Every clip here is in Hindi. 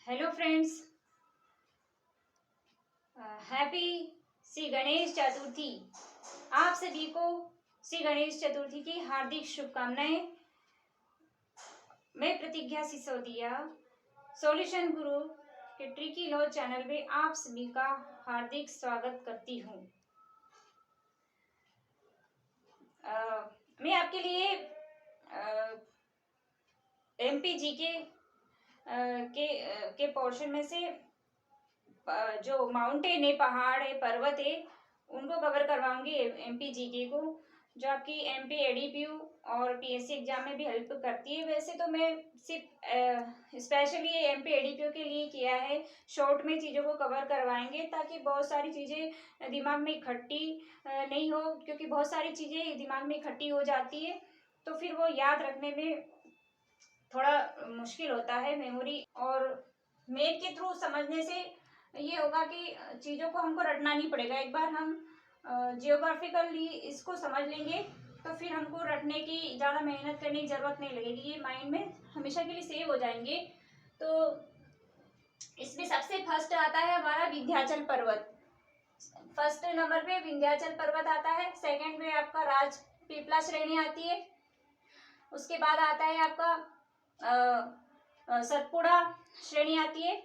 Hello friends, happy Shri Ganesh Chaturthi. आप सभी को श्री गणेश चतुर्थी की हार्दिक शुभकामनाएं। मैं प्रतिज्ञा सिसोदिया सॉल्यूशन गुरु के ट्रिकी लॉ चैनल में आप सभी का हार्दिक स्वागत करती हूँ। मैं आपके लिए एमपीजी के पोर्शन में से जो माउंटेन है, पहाड़ है, पर्वत है, उनको कवर करवाऊंगी। एमपीजीके को, जो आपकी एमपी एडीपीयू और पीएससी एग्जाम में भी हेल्प करती है। वैसे तो मैं सिर्फ स्पेशली एमपी एडीपीयू के लिए किया है। शॉर्ट में चीज़ों को कवर करवाएंगे ताकि बहुत सारी चीज़ें दिमाग में इकट्ठी नहीं हो, क्योंकि बहुत सारी चीज़ें दिमाग में इकट्ठी हो जाती है तो फिर वो याद रखने में थोड़ा मुश्किल होता है। मेमोरी और मैथ के थ्रू समझने से ये होगा कि चीज़ों को हमको रटना नहीं पड़ेगा। एक बार हम जियोग्राफिकली इसको समझ लेंगे तो फिर हमको रटने की ज़्यादा मेहनत करने की ज़रूरत नहीं लगेगी। ये माइंड में हमेशा के लिए सेव हो जाएंगे। तो इसमें सबसे फर्स्ट आता है हमारा विंध्याचल पर्वत। फर्स्ट नंबर पे विंध्याचल पर्वत आता है। सेकंड में आपका राजपीपला श्रेणी आती है। उसके बाद आता है आपका सतपुड़ा श्रेणी आती है।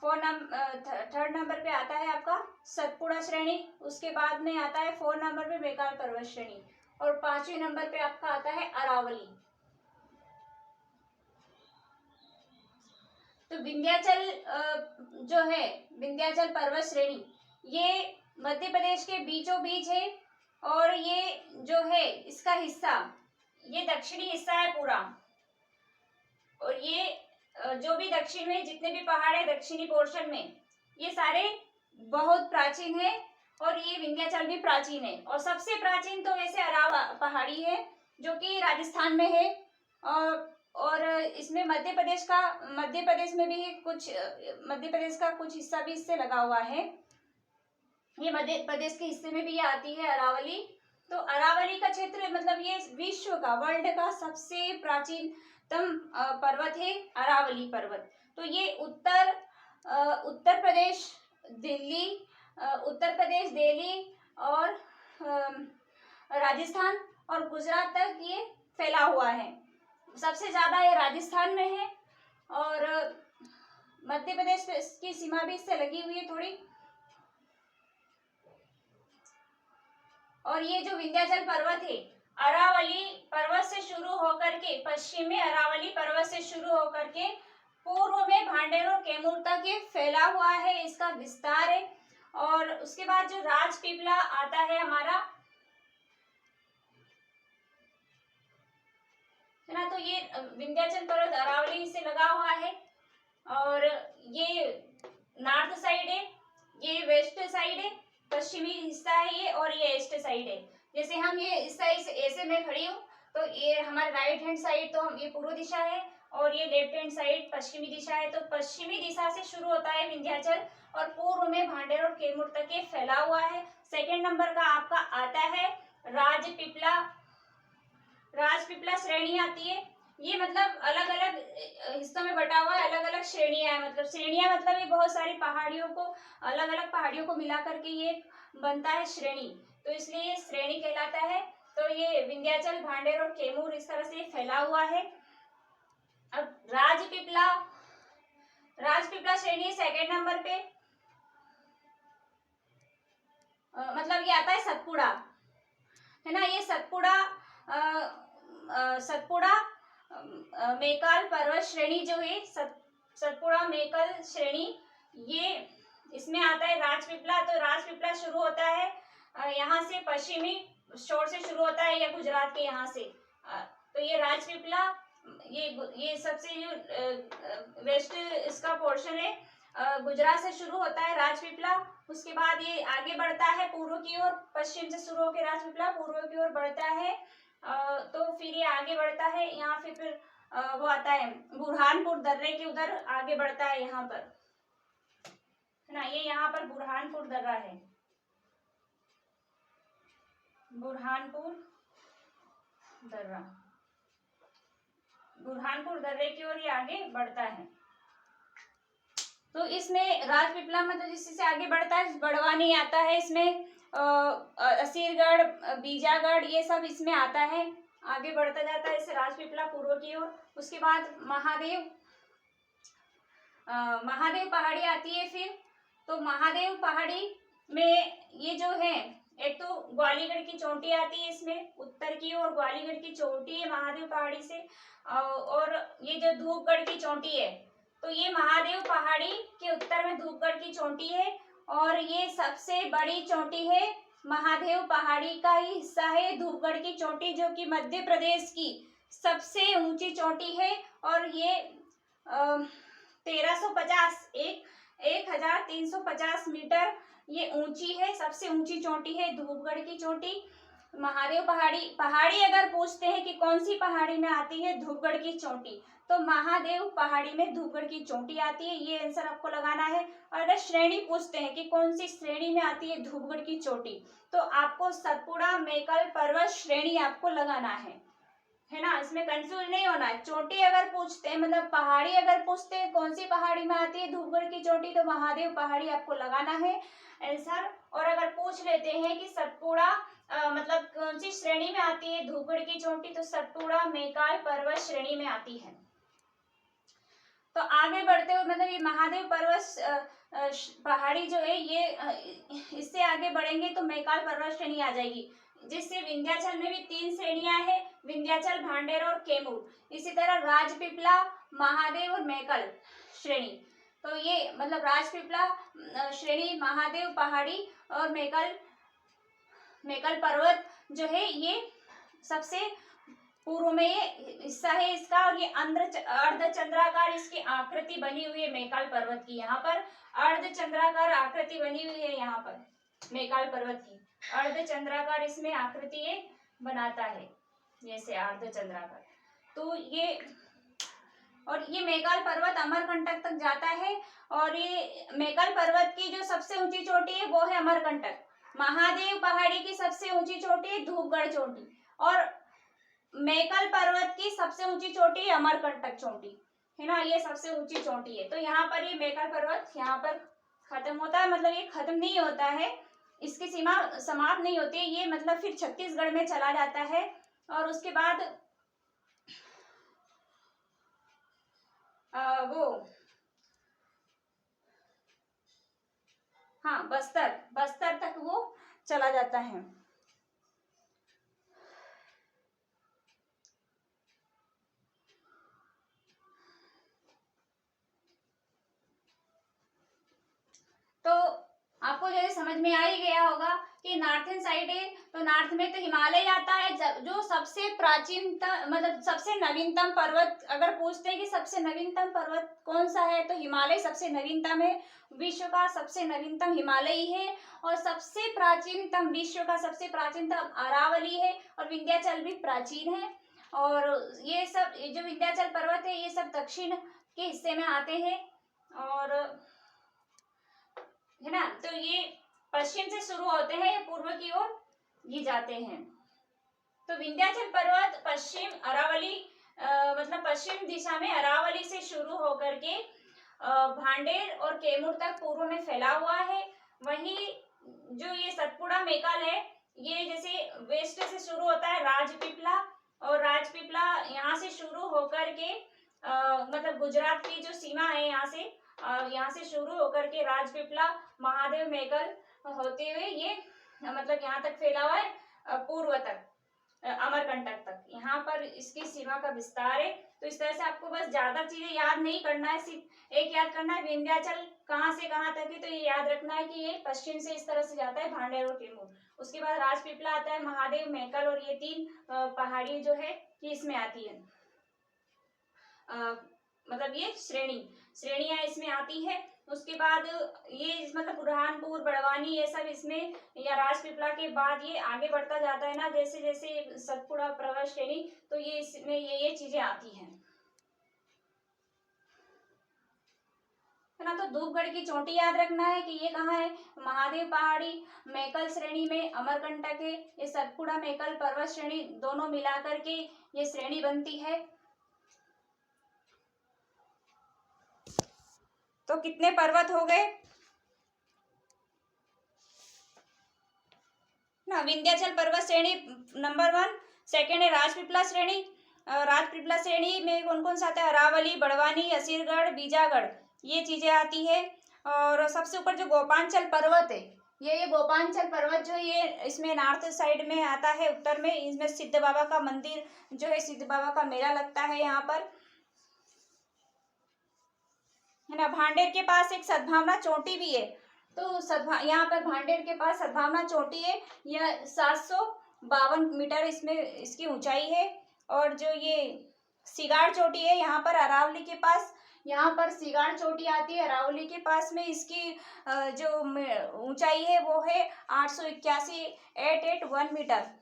थर्ड नंबर पे आता है आपका सतपुड़ा श्रेणी। उसके बाद में आता है 4 नंबर पे बेकार पर्वत श्रेणी। और 5वें नंबर पे आपका आता है अरावली। तो विंध्याचल जो है, विंध्याचल पर्वत श्रेणी, ये मध्य प्रदेश के बीचों बीच है। और ये जो है इसका हिस्सा, ये दक्षिणी हिस्सा है पूरा। और ये जो भी दक्षिण में जितने भी पहाड़ है दक्षिणी पोर्शन में, ये सारे बहुत प्राचीन है। और ये विंध्याचल भी प्राचीन है। और सबसे प्राचीन तो वैसे अरावली पहाड़ी है, जो कि राजस्थान में है। और इसमें मध्य प्रदेश में भी कुछ, मध्य प्रदेश का कुछ हिस्सा भी इससे लगा हुआ है। ये मध्य प्रदेश के हिस्से में भी ये आती है अरावली। तो अरावली का क्षेत्र मतलब ये विश्व का, वर्ल्ड का सबसे प्राचीनतम पर्वत है अरावली पर्वत। तो ये उत्तर प्रदेश दिल्ली और राजस्थान और गुजरात तक ये फैला हुआ है। सबसे ज्यादा ये राजस्थान में है। और मध्य प्रदेश की सीमा भी इससे लगी हुई है थोड़ी। और ये जो विंध्याचल पर्वत है, अरावली पर्वत से शुरू होकर के, पश्चिम में अरावली पर्वत से शुरू होकर के पूर्व में भांडेर और कैमूर तक ये फैला हुआ है, इसका विस्तार है। और उसके बाद जो राजपीपला आता है हमारा, है ना, तो ये विंध्याचल पर्वत अरावली से लगा हुआ है। और ये नॉर्थ साइड है, ये वेस्ट साइड है, पश्चिमी हिस्सा है ये, और ये ईस्ट साइड है। जैसे हम ये इस साइड से ऐसे मैं खड़ी हूँ तो ये हमारा राइट हैंड साइड, तो हम ये पूर्व दिशा है, और ये लेफ्ट हैंड साइड पश्चिमी दिशा है। तो पश्चिमी दिशा से शुरू होता है विंध्याचल और पूर्व में भांडेर और कैमूर तक ये फैला हुआ है। सेकेंड नंबर का आपका आता है राजपीपला श्रेणी आती है। ये मतलब अलग अलग हिस्सों में बटा हुआ है, अलग अलग श्रेणियां है। मतलब श्रेणियां मतलब ये बहुत सारी पहाड़ियों को, अलग अलग पहाड़ियों को मिला करके ये बनता है श्रेणी, तो इसलिए ये श्रेणी कहलाता है। तो ये विंध्याचल, भांडेर और कैमूर इस तरह से फैला हुआ है। अब राजपीपला श्रेणी सेकेंड नंबर पे, मतलब ये आता है सतपुड़ा, है ना। ये सतपुड़ा मेकाल पर्वत श्रेणी जो है, सतपुड़ा मेकल श्रेणी, ये इसमें आता है राजपीपला। तो राजपीपला शुरू होता है यहाँ से, पश्चिमी शोर से शुरू होता है या गुजरात के यहाँ से। तो ये राजपीपला, ये सबसे जो वेस्ट इसका पोर्शन है, गुजरात से शुरू होता है राजपीपला। उसके बाद ये आगे बढ़ता है पूर्व की ओर, पश्चिम से शुरू होकर राजपीपला पूर्व की ओर बढ़ता है। तो फिर ये आगे बढ़ता है यहाँ फिर वो आता है बुरहानपुर दर्रे के उधर आगे बढ़ता है यहाँ पर, है ना। ये यहाँ पर बुरहानपुर दर्रा है, बुरहानपुर दर्रे की ओर ये आगे बढ़ता है। तो इसमें राजपीपला मतलब जिससे आगे बढ़ता है बड़वानी आता है, इसमें असीरगढ़, बीजागढ़ ये सब इसमें आता है, आगे बढ़ता जाता है इससे राजपीपला पूर्व की ओर। उसके बाद महादेव पहाड़ी आती है फिर। तो महादेव पहाड़ी में ये जो है, एक तो ग्वालीगढ़ की चोटी आती है इसमें उत्तर की ओर, ग्वालीगढ़ की चोटी है महादेव पहाड़ी से, और ये जो धूपगढ़ की चोटी है, तो ये महादेव पहाड़ी के उत्तर में धूपगढ़ की चोटी है, और ये सबसे बड़ी चोटी है महादेव पहाड़ी का ही हिस्सा है धूपगढ़ की चोटी, जो कि मध्य प्रदेश की सबसे ऊंची चोटी है, और ये 1350 मीटर ये ऊंची है, सबसे ऊंची चोटी है धूपगढ़ की चोटी। महादेव पहाड़ी अगर पूछते हैं कि कौन सी पहाड़ी में आती है, धूपगढ़ की चोटी, तो महादेव पहाड़ी में धूपगढ़ की चोटी आती है, ये आंसर आपको लगाना है। और अगर श्रेणी पूछते हैं कि कौन सी श्रेणी में आती है धूपगढ़ की चोटी, तो आपको सतपुड़ा मेकल पर्वत श्रेणी आपको लगाना है ना, इसमें कंफ्यूज नहीं होना है। चोटी अगर पूछते हैं मतलब पहाड़ी अगर पूछते हैं कौन सी पहाड़ी में आती है धूपगढ़ की चोटी, तो महादेव पहाड़ी आपको लगाना है आंसर। और अगर पूछ लेते हैं कि सतपुड़ा मतलब कौन सी श्रेणी में आती है धूपगढ़ की चोटी, तो सतपुड़ा मेकाल पर्वत श्रेणी में आती है। तो आगे बढ़ते हुए मतलब ये महादेव पर्वत पहाड़ी जो है ये इससे आगे बढ़ेंगे तो मेकाल पर्वत श्रेणी आ जाएगी, जिससे विंध्याचल में भी 3 श्रेणियां हैं, विंध्याचल, भांडेर और कैमूर। इसी तरह राजपीपला, महादेव और मेकल श्रेणी। तो ये मतलब राजपीपला श्रेणी, महादेव पहाड़ी और मेकल पर्वत जो है ये सबसे पूर्व में ये हिस्सा है इसका, और ये अर्धचंद्राकार इसकी आकृति बनी हुई है मेकाल पर्वत की। यहाँ पर अर्धचंद्राकार आकृति बनी हुई है, यहाँ पर मेकाल पर्वत की अर्धचंद्राकार इसमें आकृति ये बनाता है, जैसे अर्धचंद्राकार। तो ये और ये मेकाल पर्वत अमरकंटक तक जाता है, और ये मेकाल पर्वत की जो सबसे ऊंची चोटी है वो है अमरकंटक। महादेव पहाड़ी की सबसे ऊंची चोटी है धूपगढ़ चोटी, और मेकल पर्वत की सबसे ऊंची चोटी है अमरकंटक चोटी, है ना, ये सबसे ऊंची चोटी है। तो यहाँ पर ये मेकल पर्वत यहाँ पर खत्म होता है, मतलब ये खत्म नहीं होता है, इसकी सीमा समाप्त नहीं होती है, ये मतलब फिर छत्तीसगढ़ में चला जाता है। और उसके बाद बस्तर तक वो चला जाता है। तो आपको जो समझ में आ ही गया होगा कि नॉर्थन साइड है, तो नॉर्थ में तो हिमालय आता है, जो सबसे प्राचीनतम मतलब सबसे नवीनतम पर्वत अगर पूछते हैं कि सबसे नवीनतम पर्वत कौन सा है, तो हिमालय सबसे नवीनतम है, विश्व का सबसे नवीनतम हिमालय ही है, और सबसे प्राचीनतम विश्व का सबसे प्राचीनतम अरावली है, और विंध्याचल भी प्राचीन है। और ये सब जो विंध्याचल पर्वत है ये सब दक्षिण के हिस्से में आते हैं, और है ना, तो ये पश्चिम से शुरू होते हैं, ये पूर्व की ओर ये जाते हैं। तो विंध्याचल पर्वत पश्चिम अरावली मतलब पश्चिम दिशा में अरावली से शुरू होकर के भांडेर और कैमूर तक पूर्व में फैला हुआ है। वहीं जो ये सतपुड़ा मेकाल है ये जैसे वेस्ट से शुरू होता है राजपीपला, और राजपीपला यहाँ से शुरू होकर के मतलब गुजरात की जो सीमा है यहाँ से शुरू होकर के राजपीपला, महादेव, मेकल होते हुए ये मतलब यहाँ तक फैला हुआ है पूर्व तक, अमरकंटक तक, यहाँ पर इसकी सीमा का विस्तार है। तो इस तरह से आपको बस ज्यादा चीजें याद नहीं करना है, सिर्फ एक याद करना है विंध्याचल कहाँ से कहाँ तक है, तो ये याद रखना है कि ये पश्चिम से इस तरह से जाता है भांडेर और कैमूर। उसके बाद राजपीपला आता है, महादेव, मेकल, और ये 3 पहाड़ी जो है ये इसमें आती है, मतलब ये श्रेणियां इसमें आती है। उसके बाद ये मतलब बुरहानपुर, बड़वानी ये सब इसमें, या राजपीपला के बाद ये आगे बढ़ता जाता है ना, जैसे जैसे सतपुड़ा पर्वत श्रेणी, तो ये इसमें ये चीजें आती हैं, है ना। तो धूपगढ़ की चोटी याद रखना है कि ये कहाँ है, महादेव पहाड़ी मेकल श्रेणी में अमरकंटक है, ये सतपुड़ा मेकल पर्वत श्रेणी दोनों मिलाकर के ये श्रेणी बनती है। तो कितने पर्वत हो गए ना? विंध्याचल पर्वत श्रेणी नंबर 1। सेकेंड है राजपीपला श्रेणी। राजपीपला श्रेणी में कौन कौन सा आता है? अरावली, बड़वानी, असीरगढ़, बीजागढ़, ये चीजें आती है। और सबसे ऊपर जो गोपांचल पर्वत है, ये गोपांचल पर्वत जो ये इसमें नॉर्थ साइड में आता है, उत्तर में। इसमें सिद्ध बाबा का मंदिर जो है, सिद्ध बाबा का मेला लगता है यहाँ पर, है ना। भांडेर के पास एक सद्भावना चोटी भी है। तो यहाँ पर भांडेर के पास सद्भावना चोटी है। यह 752 मीटर इसमें इसकी ऊंचाई है। और जो ये सिगाड़ चोटी है यहाँ पर अरावली के पास, यहाँ पर सिगाड़ चोटी आती है अरावली के पास में। इसकी जो ऊंचाई है वो है 881 मीटर।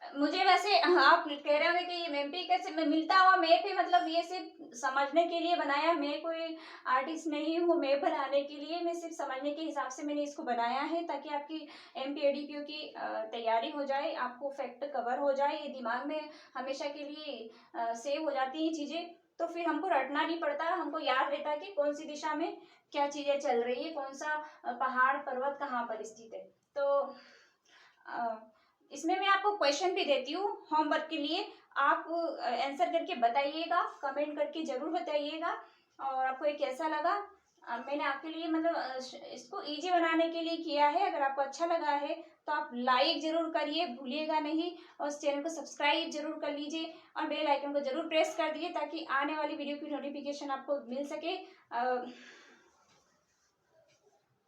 मुझे वैसे आप कह रहे होंगे कि ये एमपी कैसे मिलता हुआ मैप है, मतलब ये सिर्फ समझने के लिए बनाया। मैं कोई आर्टिस्ट नहीं हूँ मैप बनाने के लिए, मैं सिर्फ समझने के हिसाब से मैंने इसको बनाया है, ताकि आपकी एमपी एडीपीयू की तैयारी हो जाए, आपको फैक्ट कवर हो जाए, ये दिमाग में हमेशा के लिए सेव हो जाती हैं चीज़ें। तो फिर हमको रटना नहीं पड़ता, हमको याद रहता है कि कौन सी दिशा में क्या चीज़ें चल रही है, कौन सा पहाड़ पर्वत कहाँ पर स्थित है। तो इसमें मैं आपको क्वेश्चन भी देती हूँ होमवर्क के लिए, आप आंसर करके बताइएगा, कमेंट करके जरूर बताइएगा। और आपको ये कैसा लगा? मैंने आपके लिए मतलब इसको इजी बनाने के लिए किया है। अगर आपको अच्छा लगा है तो आप लाइक जरूर करिए, भूलिएगा नहीं। और इस चैनल को सब्सक्राइब जरूर कर लीजिए और बेल आइकन को जरूर प्रेस कर दीजिए, ताकि आने वाली वीडियो की नोटिफिकेशन आपको मिल सके।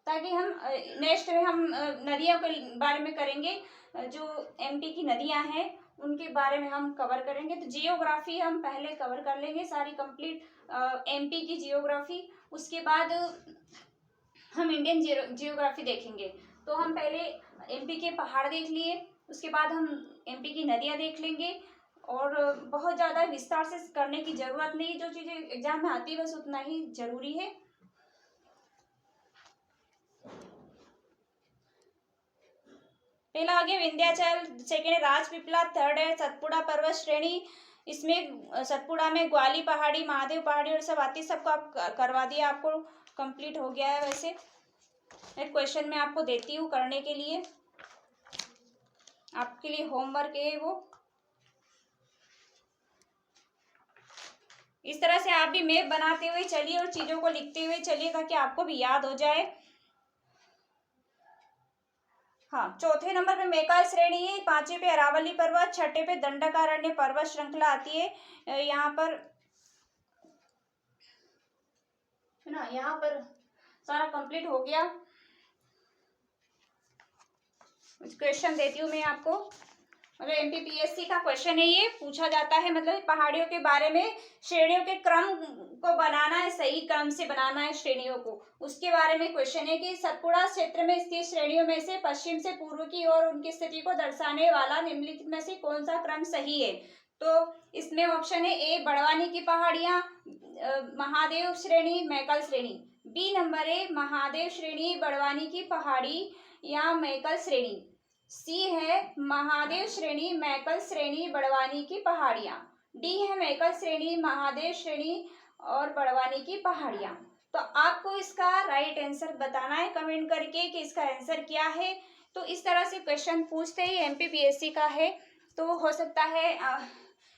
ताकि हम नेक्स्ट में हम नदियों के बारे में करेंगे, जो एमपी की नदियां हैं उनके बारे में हम कवर करेंगे। तो जियोग्राफी हम पहले कवर कर लेंगे सारी कंप्लीट एमपी की जियोग्राफी। उसके बाद हम इंडियन जियोग्राफी देखेंगे। तो हम पहले एमपी के पहाड़ देख लिए, उसके बाद हम एमपी की नदियां देख लेंगे। और बहुत ज़्यादा विस्तार से करने की ज़रूरत नहीं, जो चीज़ें एग्जाम में आती है बस उतना ही जरूरी है। पहला आ गया विंध्याचल, सेकेंड है राजपीपला, थर्ड है सतपुड़ा पर्वत श्रेणी। इसमें सतपुड़ा में ग्वाली पहाड़ी, महादेव पहाड़ी और सब आती है, सबको आप करवा दिया, आपको कंप्लीट हो गया है। वैसे एक क्वेश्चन मैं आपको देती हूँ करने के लिए, आपके लिए होमवर्क है वो। इस तरह से आप भी मैप बनाते हुए चलिए और चीजों को लिखते हुए चलिए, ताकि आपको भी याद हो जाए। हाँ, चौथे नंबर पे मेकाल श्रेणी है, पांचवे पे अरावली पर्वत, छठे पे दंडकारण्य पर्वत श्रृंखला आती है। यहाँ पर है ना, यहाँ पर सारा कंप्लीट हो गया। क्वेश्चन देती हूँ मैं आपको, मतलब एमपीपीएससी का क्वेश्चन है, ये पूछा जाता है। मतलब पहाड़ियों के बारे में श्रेणियों के क्रम को बनाना है, सही क्रम से बनाना है श्रेणियों को, उसके बारे में क्वेश्चन है कि सतपुड़ा क्षेत्र में स्थित श्रेणियों में से पश्चिम से पूर्व की ओर उनकी स्थिति को दर्शाने वाला निम्नलिखित में से कौन सा क्रम सही है। तो इसमें ऑप्शन है ए बड़वानी की पहाड़ियां, महादेव श्रेणी, मैकल श्रेणी। बी नंबर है महादेव श्रेणी, बड़वानी की पहाड़ी या मैकल श्रेणी। सी है महादेव श्रेणी, मैकल श्रेणी, बड़वानी की पहाड़ियां। डी है मैकल श्रेणी, महादेव श्रेणी और बड़वानी की पहाड़ियां। तो आपको इसका राइट आंसर बताना है कमेंट करके कि इसका आंसर क्या है। तो इस तरह से क्वेश्चन पूछते ही एमपीपीएससी का है। तो हो सकता है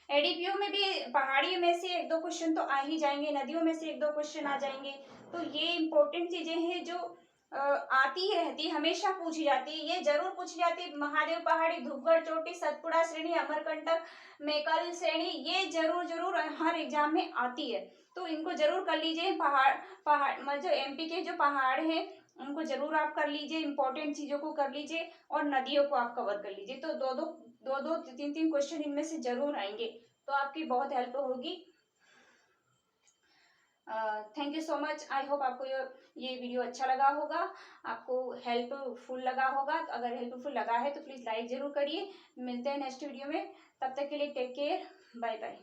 एडीपीयू में भी पहाड़ी में से एक दो क्वेश्चन तो आ ही जाएंगे, नदियों में से एक दो क्वेश्चन आ जाएंगे। तो ये इंपॉर्टेंट चीजें हैं जो आती ही रहती, हमेशा पूछी जाती है, ये जरूर पूछी जाती है। महादेव पहाड़ी, धूपगढ़ चोटी, सतपुड़ा श्रेणी, अमरकंटक, मेकल श्रेणी, ये जरूर जरूर हर एग्जाम में आती है। तो इनको जरूर कर लीजिए। पहाड़ मतलब एमपी के जो पहाड़ हैं उनको जरूर आप कर लीजिए, इंपॉर्टेंट चीजों को कर लीजिए और नदियों को आप कवर कर लीजिए। तो दो तीन तीन क्वेश्चन इनमें से जरूर आएंगे, तो आपकी बहुत हेल्प होगी। Thank you so much. I hope आपको ये वीडियो अच्छा लगा होगा, आपको हेल्पफुल लगा होगा। तो अगर हेल्पफुल लगा है तो प्लीज़ लाइक जरूर करिए। मिलते हैं नेक्स्ट वीडियो में, तब तक के लिए टेक केयर, बाय बाय।